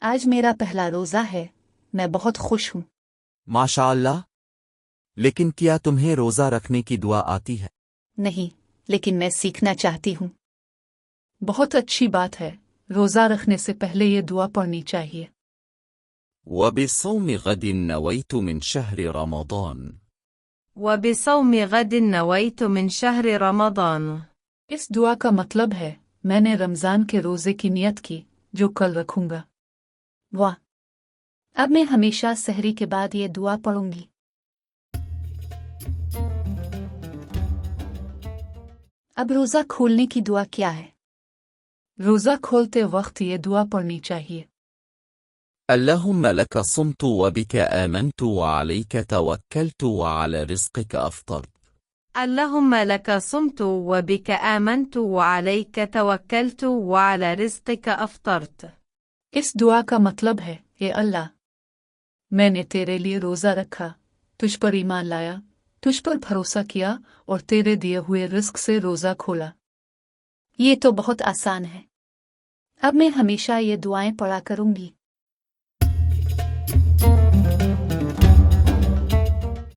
आज मेरा पहला रोज़ा है। मैं बहुत खुश हूँ। माशाअल्लाह। लेकिन क्या तुम्हें रोज़ा रखने की दुआ आती है? नहीं, लेकिन मैं सीखना चाहती हूँ। बहुत अच्छी बात है। रोज़ा रखने से पहले ये दुआ पढ़नी चाहिए। وبصوم غد نويت من شهر رمضان. وبصوم غد نويت من شهر رمضان. इस दुआ का मतलब है मैंने रमज़ान के रोज़े की नियत की जो कल रखूंगा। वाह! अब मैं हमेशा सहरी के बाद ये दुआ पढ़ूंगी। अब रोज़ा खोलने की दुआ क्या है? रोज़ा खोलते वक्त ये दुआ पढ़नी चाहिए। اللهم لك صمت وبك آمنت وعليك توكلت وعلى رزقك أفطرت. اللهم لك صمت وبك آمنت وعليك توكلت وعلى رزقك أفطرت. इस दुआ का मतलब है, हे अल्लाह, मैंने तेरे लिए रोज़ा रखा, तुझ पर ईमान लाया, तुझ पर भरोसा किया और तेरे दिए हुए रिस्क से रोज़ा खोला। ये तो बहुत आसान है। अब मैं हमेशा ये दुआएं पढ़ा करूंगी।